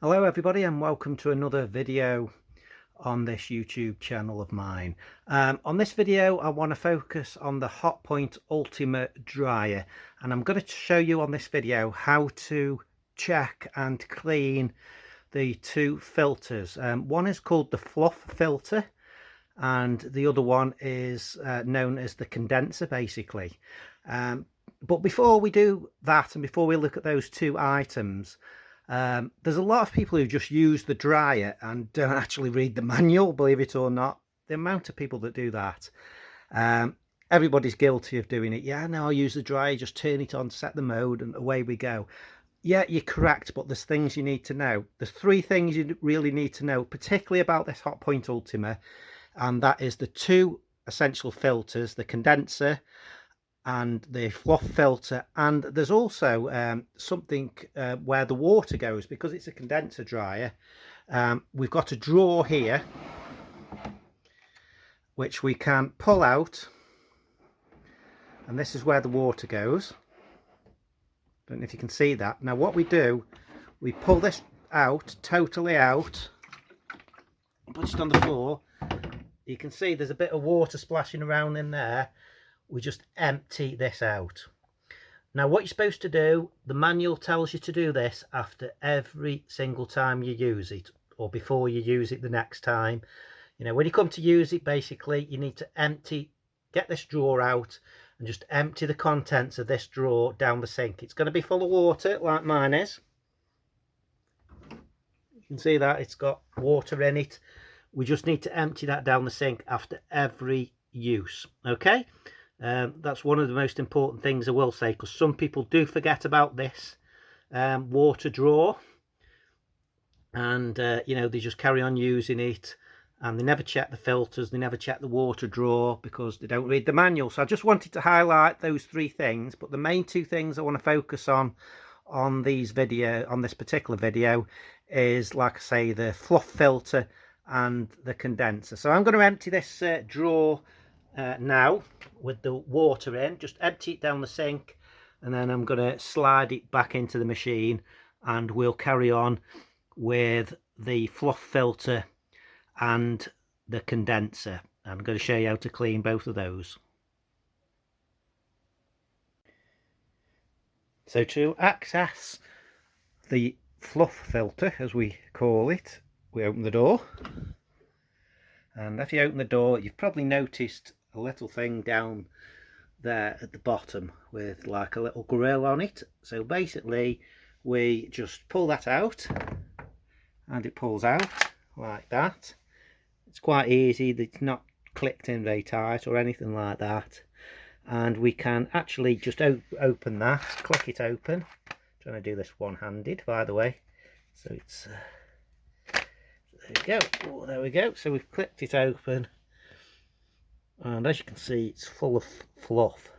Hello everybody and welcome to another video on this YouTube channel of mine. On this video I want to focus on the Hotpoint Ultima Dryer, and I'm going to show you on this video how to check and clean the two filters. One is called the fluff filter and the other one is known as the condenser basically. But before we do that and before we look at those two items, there's a lot of people who just use the dryer and don't actually read the manual, believe it or not. The amount of people that do that. Everybody's guilty of doing it. Yeah, no, I'll use the dryer, just turn it on, set the mode, and away we go. Yeah, you're correct, but there's things you need to know. There's three things you really need to know, particularly about this Hotpoint Ultima, and that is the two essential filters, the condenser and the fluff filter, and there's also something where the water goes. Because it's a condenser dryer, we've got a drawer here which we can pull out, and this is where the water goes. Don't know if you can see that. Now what we do, we pull this out, totally out, put it on the floor. You can see there's a bit of water splashing around in there. We just empty this out. Now what you're supposed to do, the manual tells you to do this after every single time you use it, or before you use it the next time. You know, when you come to use it, basically you need to get this drawer out and just empty the contents of this drawer down the sink. It's going to be full of water like mine is. You can see that it's got water in it. We just need to empty that down the sink after every use. Okay, that's one of the most important things I will say, because some people do forget about this water drawer, and you know, they just carry on using it and they never check the filters, they never check the water drawer because they don't read the manual. So I just wanted to highlight those three things, but the main two things I want to focus on this particular video is, like I say, the fluff filter and the condenser. So I'm going to empty this drawer now with the water in. Just empty it down the sink, and then I'm going to slide it back into the machine, and we'll carry on with the fluff filter and the condenser. I'm going to show you how to clean both of those. So to access the fluff filter, as we call it, we open the door, and if you open the door, you've probably noticed a little thing down there at the bottom with like a little grill on it. So basically we just pull that out and it pulls out like that. It's quite easy, it's not clicked in very tight or anything like that, and we can actually just open that, click it open. I'm trying to do this one-handed, by the way, so it's there we go. Oh, there we go. So we've clicked it open, and as you can see, it's full of fluff.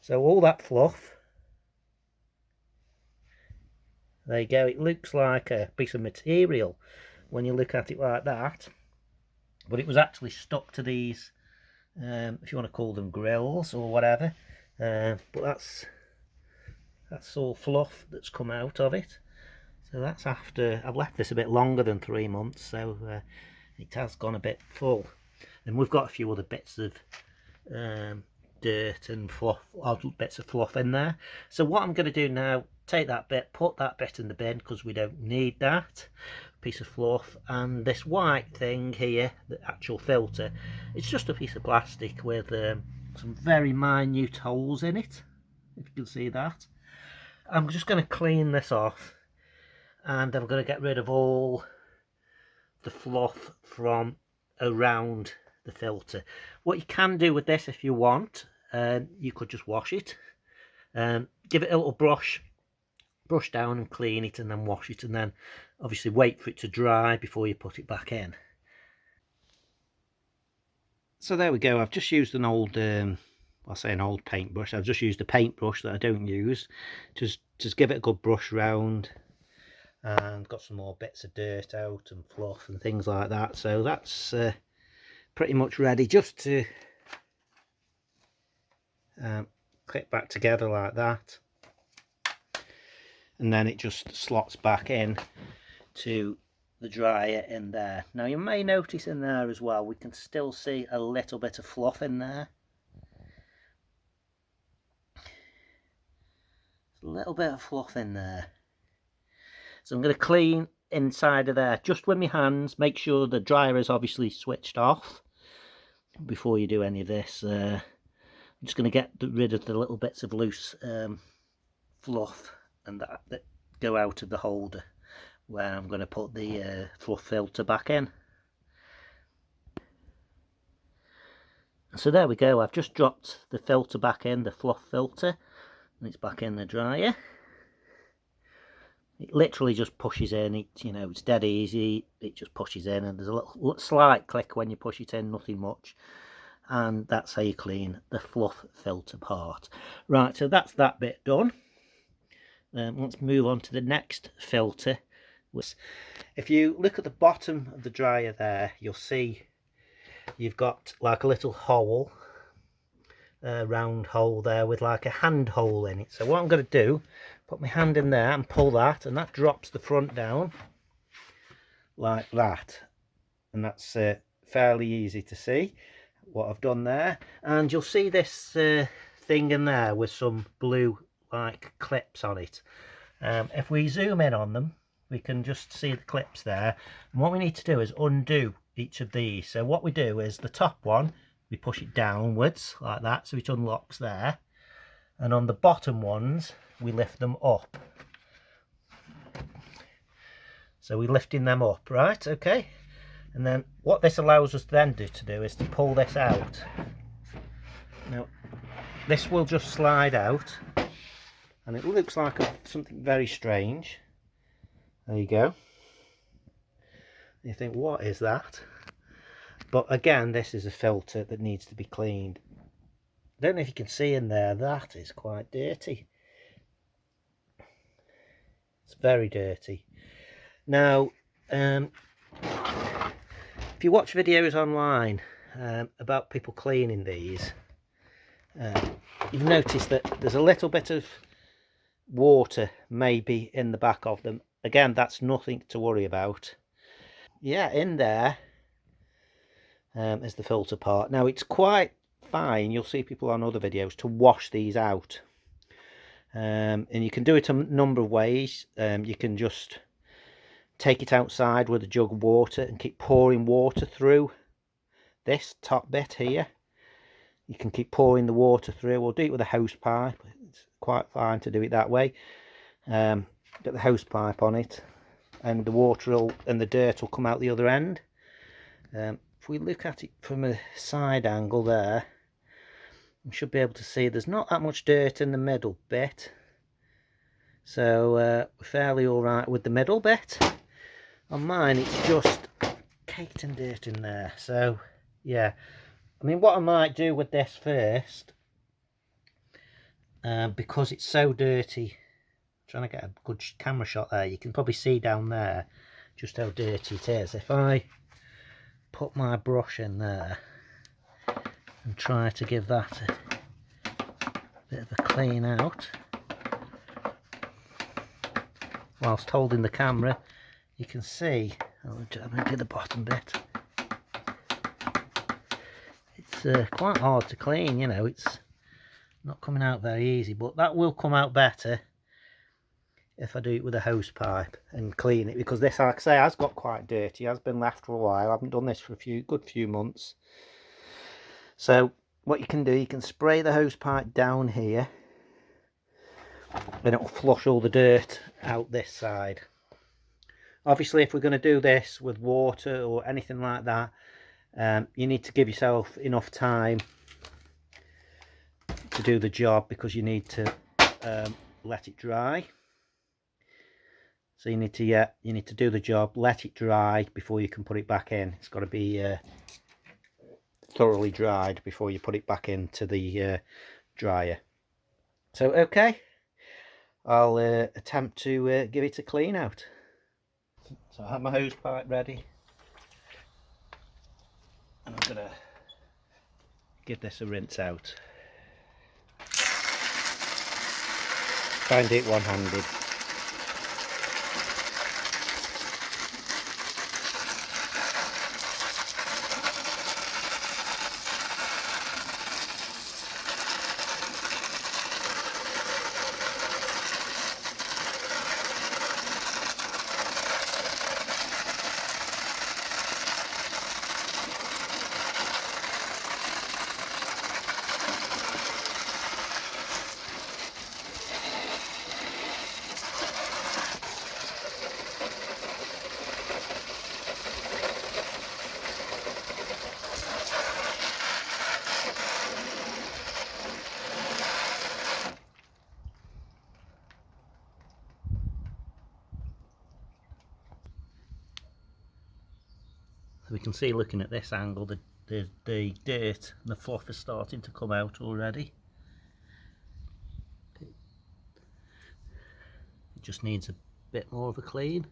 So all that fluff, there you go. It looks like a piece of material when you look at it like that, but it was actually stuck to these, if you want to call them grills or whatever. But that's all fluff that's come out of it. So that's after I've left this a bit longer than 3 months, so it has gone a bit full. And we've got a few other bits of dirt and fluff, odd bits of fluff in there. So what I'm going to do now, take that bit, put that bit in the bin because we don't need that piece of fluff. And this white thing here, the actual filter, it's just a piece of plastic with some very minute holes in it, if you can see that. I'm just going to clean this off, and I'm going to get rid of all the fluff from around the filter. What you can do with this, if you want, you could just wash it, give it a little brush down and clean it, and then wash it, and then obviously wait for it to dry before you put it back in. So there we go. I've just used an old I'll say an old paintbrush. I've just used a paintbrush that I don't use. Just give it a good brush round, and got some more bits of dirt out and fluff and things like that. So that's pretty much ready just to clip back together like that, and then it just slots back in to the dryer in there. Now you may notice in there as well, we can still see a little bit of fluff in there. A little bit of fluff in there. So I'm going to clean inside of there just with my hands. Make sure the dryer is obviously switched off before you do any of this. I'm just going to get rid of the little bits of loose fluff and that go out of the holder where I'm going to put the fluff filter back in. So there we go, I've just dropped the filter back in, the fluff filter, and it's back in the dryer. It literally just pushes in, it's dead easy, it just pushes in, and there's a little slight click when you push it in, nothing much. And that's how you clean the fluff filter part. Right, so that's that bit done. Let's move on to the next filter. If you look at the bottom of the dryer there, you'll see you've got like a little hole, a round hole there with like a hand hole in it. So what I'm going to do, put my hand in there and pull that, and that drops the front down like that. And that's fairly easy to see what I've done there. And you'll see this thing in there with some blue like clips on it. If we zoom in on them, we can just see the clips there. And what we need to do is undo each of these. So what we do is the top one, we push it downwards like that, so it unlocks there. And on the bottom ones, we lift them up. So we're lifting them up, right? Okay. And then what this allows us then to do is to pull this out. Now, this will just slide out, and it looks like something very strange. There you go. You think, what is that? But again, this is a filter that needs to be cleaned. I don't know if you can see in there, that is quite dirty. It's very dirty. Now, if you watch videos online about people cleaning these, you've noticed that there's a little bit of water maybe in the back of them. Again, that's nothing to worry about. Yeah, in there is the filter part. Now, it's quite fine, you'll see people on other videos, to wash these out. And you can do it a number of ways. You can just take it outside with a jug of water and keep pouring water through this top bit here. You can keep pouring the water through, or do it with a hose pipe. It's quite fine to do it that way. Get the hose pipe on it, and the water and the dirt will come out the other end. If we look at it from a side angle there, we should be able to see there's not that much dirt in the middle bit. So we're fairly alright with the middle bit. On mine it's just caked in dirt in there. So yeah, I mean, what I might do with this first, because it's so dirty, trying to get a good camera shot there, you can probably see down there just how dirty it is. If I put my brush in there and try to give that a bit of a clean out whilst holding the camera, you can see, I'm going to do the bottom bit, it's quite hard to clean, you know, it's not coming out very easy, but that will come out better if I do it with a hose pipe and clean it, because this, like I say, has got quite dirty, has been left for a while. I haven't done this for a good few months. So what you can do, you can spray the hose pipe down here, and it will flush all the dirt out this side. Obviously, if we're going to do this with water or anything like that, you need to give yourself enough time to do the job, because you need to let it dry. So you need to do the job, let it dry before you can put it back in. It's got to be thoroughly dried before you put it back into the dryer. So okay, I'll attempt to give it a clean out. So I have my hose pipe ready, and I'm gonna give this a rinse out. Try and do it one-handed. We can see, looking at this angle, the dirt and the fluff is starting to come out already. It just needs a bit more of a clean.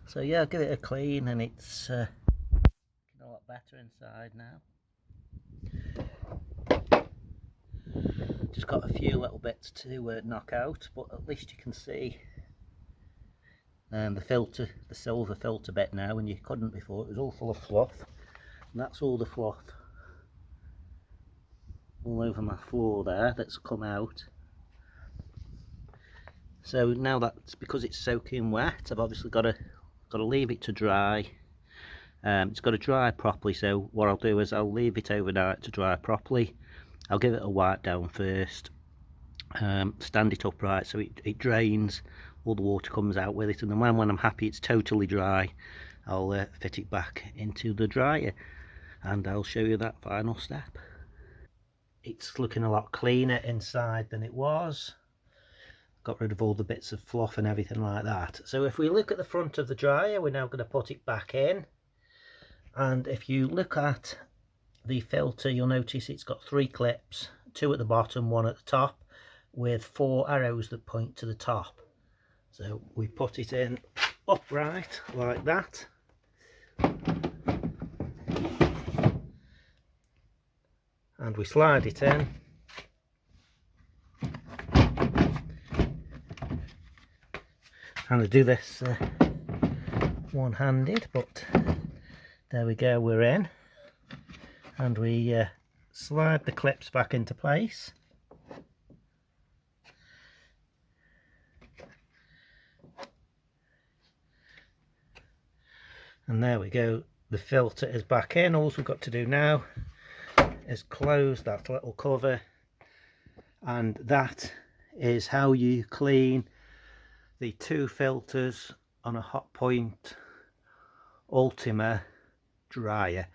So yeah, I'll give it a clean, and it's looking a lot better inside now. Just got a few little bits to knock out, but at least you can see the filter, the silver filter bit now, and you couldn't before. It was all full of fluff, and that's all the fluff all over my floor there that's come out. So now that's because it's soaking wet, I've obviously got to leave it to dry. It's got to dry properly, so what I'll do is I'll leave it overnight to dry properly. I'll give it a wipe down first, stand it upright so it drains, all the water comes out with it, and then when I'm happy it's totally dry, I'll fit it back into the dryer, and I'll show you that final step. It's looking a lot cleaner inside than it was. Got rid of all the bits of fluff and everything like that. So if we look at the front of the dryer, we're now going to put it back in, and if you look at the filter, you'll notice it's got 3 clips, 2 at the bottom, 1 at the top, with 4 arrows that point to the top. So we put it in upright like that, and we slide it in, trying to do this one-handed, but there we go, we're in. And we slide the clips back into place. And there we go, the filter is back in. All we've got to do now is close that little cover, and that is how you clean the 2 filters on a Hotpoint Ultima Dryer.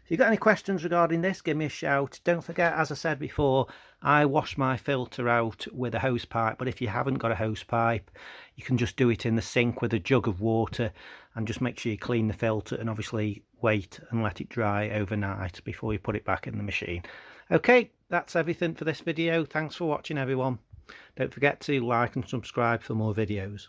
If you've got any questions regarding this, give me a shout. Don't forget, as I said before, I wash my filter out with a hose pipe, but if you haven't got a hose pipe, you can just do it in the sink with a jug of water, and just make sure you clean the filter, and obviously wait and let it dry overnight before you put it back in the machine. Okay, that's everything for this video. Thanks for watching, everyone. Don't forget to like and subscribe for more videos.